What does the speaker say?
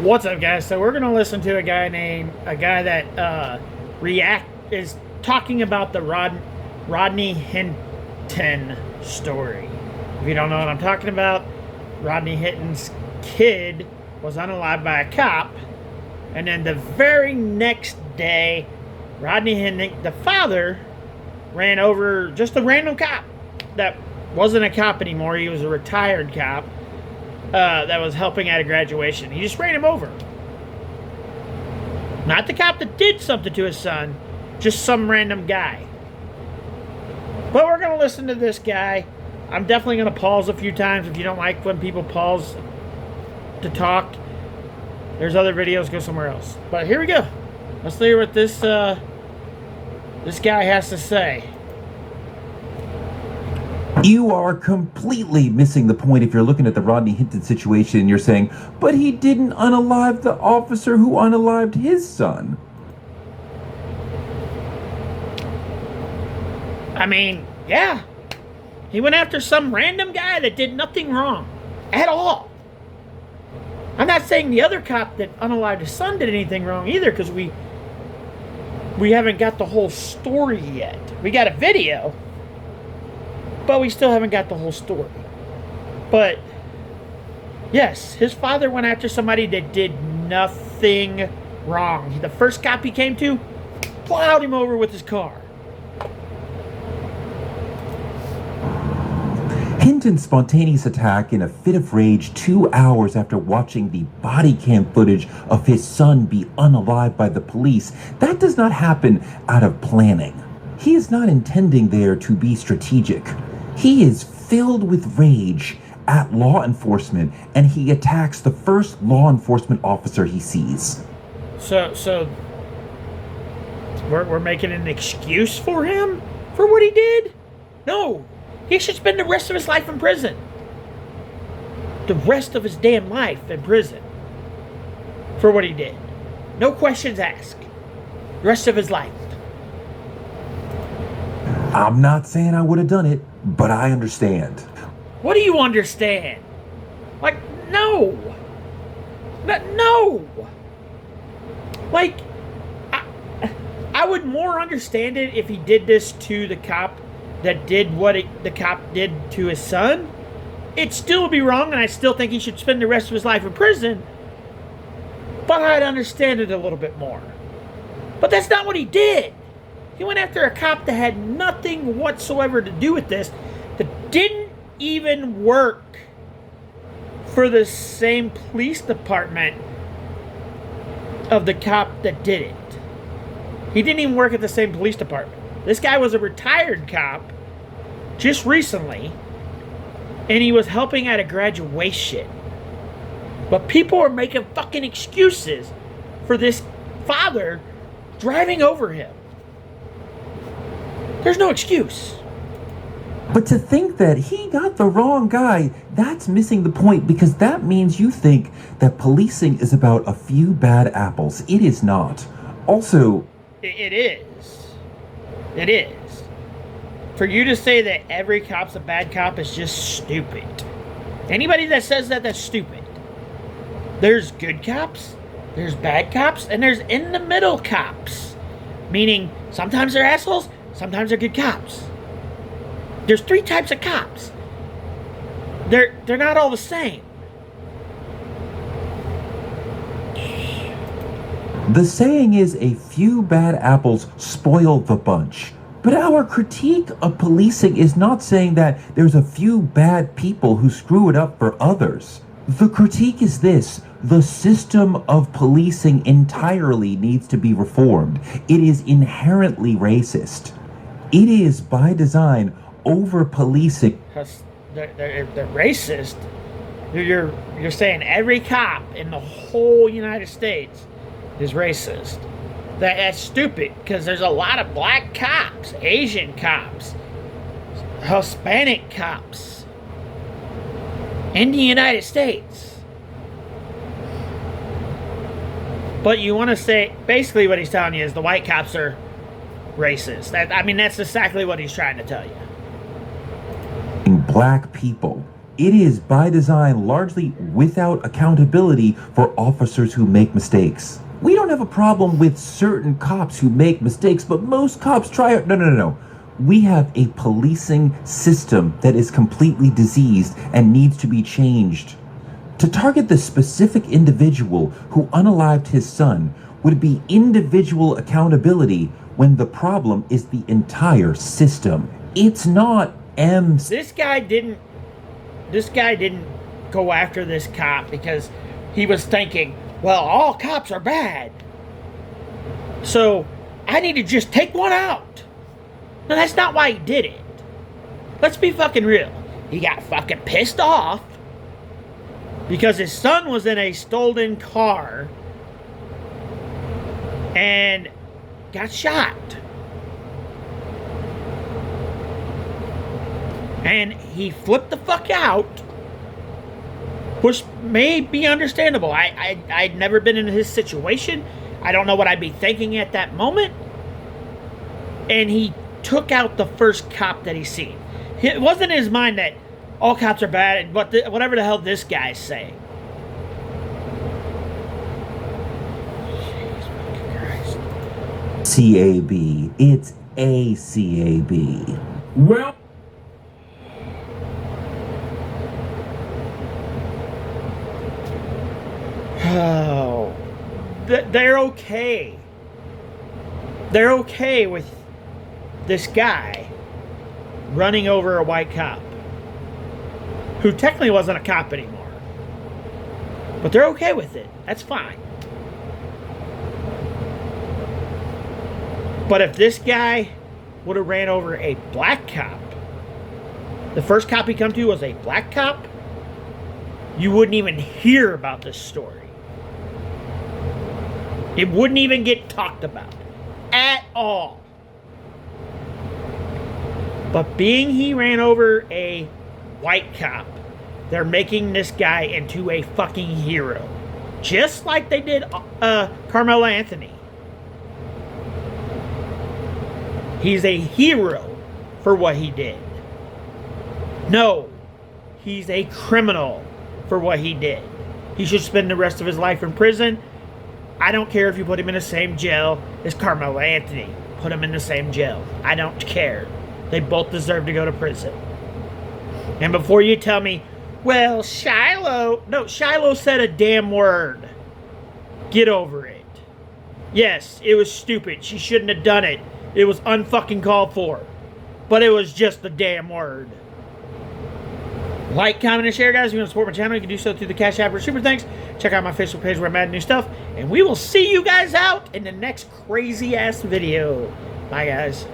What's up, guys? So we're gonna listen to a guy that is talking about the Rodney Hinton story. If you don't know what I'm talking about, Rodney Hinton's kid was unalived by a cop, and then the very next day, Rodney Hinton, the father, ran over just a random cop that wasn't a cop anymore. He was a retired cop. That was helping at a graduation. He just ran him over. Not the cop that did something to his son, just some random guy. But we're going to listen to this guy. I'm definitely going to pause a few times. If you don't like when people pause to talk, there's other videos, go somewhere else. But here we go. Let's hear what this guy has to say. You are completely missing the point if you're looking at the Rodney Hinton situation and you're saying, but he didn't unalive the officer who unalived his son. I mean, yeah. He went after some random guy that did nothing wrong at all. I'm not saying the other cop that unalived his son did anything wrong either, because we haven't got the whole story yet. We got a video, but we still haven't got the whole story. But yes, his father went after somebody that did nothing wrong. The first cop he came to plowed him over with his car. Hinton's spontaneous attack in a fit of rage 2 hours after watching the body cam footage of his son be unalived by the police, that does not happen out of planning. He is not intending there to be strategic. He is filled with rage at law enforcement, and he attacks the first law enforcement officer he sees. So we're making an excuse for him for what he did? No. He should spend the rest of his life in prison. The rest of his damn life in prison for what he did. No questions asked. The rest of his life. I'm not saying I would have done it, but I understand. What do you understand? Like, no. No. Like, I would more understand it if he did this to the cop that did what the cop did to his son. It'd still be wrong, and I still think he should spend the rest of his life in prison. But I'd understand it a little bit more. But that's not what he did. He went after a cop that had nothing whatsoever to do with this, that didn't even work for the same police department of the cop that did it. He didn't even work at the same police department. This guy was a retired cop just recently, and he was helping at a graduation. But people are making fucking excuses for this father driving over him. There's no excuse. But to think that he got the wrong guy, that's missing the point, because that means you think that policing is about a few bad apples. It is not. Also, It is. It is. For you to say that every cop's a bad cop is just stupid. Anybody that says that, that's stupid. There's good cops, there's bad cops, and there's in the middle cops. Meaning, sometimes they're assholes, sometimes they're good cops. There's 3 types of cops. They're not all the same. the saying is a few bad apples spoil the bunch. But our critique of policing is not saying that there's a few bad people who screw it up for others. The critique is this: the system of policing entirely needs to be reformed. It is inherently racist. It is, by design, over-policing. They're racist. You're saying every cop in the whole United States is racist. That's stupid, because there's a lot of black cops, Asian cops, Hispanic cops in the United States. But you want to say, basically what he's telling you is the white cops are racist. That's exactly what he's trying to tell you. Black people. It is by design largely without accountability for officers who make mistakes. We don't have a problem with certain cops who make mistakes, but most cops try it. No. We have a policing system that is completely diseased and needs to be changed. To target the specific individual who unalived his son would be individual accountability when the problem is the entire system. It's not M's. This guy didn't go after this cop because he was thinking, well, all cops are bad, so I need to just take one out. No, that's not why he did it. Let's be fucking real. He got fucking pissed off because his son was in a stolen car and got shot. And he flipped the fuck out, which may be understandable. I'd never been in his situation. I don't know what I'd be thinking at that moment. And he took out the first cop that he seen. It wasn't in his mind that all cops are bad and whatever the hell this guy's saying. CAB. It's ACAB. Well, oh, they're okay. They're okay with this guy running over a white cop who technically wasn't a cop anymore. But they're okay with it. That's fine. But if this guy would have ran over a black cop, the first cop he come to was a black cop, you wouldn't even hear about this story. It wouldn't even get talked about at all. But being he ran over a white cop, they're making this guy into a fucking hero. Just like they did Carmelo Anthony. He's a hero for what he did. No, he's a criminal for what he did. He should spend the rest of his life in prison. I don't care if you put him in the same jail as Carmelo Anthony. Put him in the same jail. I don't care. They both deserve to go to prison. And before you tell me, well, Shiloh... No, Shiloh said a damn word. Get over it. Yes, it was stupid. She shouldn't have done it. It was unfucking called for. But it was just a damn word. Like, comment, and share, guys. If you want to support my channel, you can do so through the Cash App or Super Thanks. Check out my Facebook page where I'm adding new stuff. And we will see you guys out in the next crazy-ass video. Bye, guys.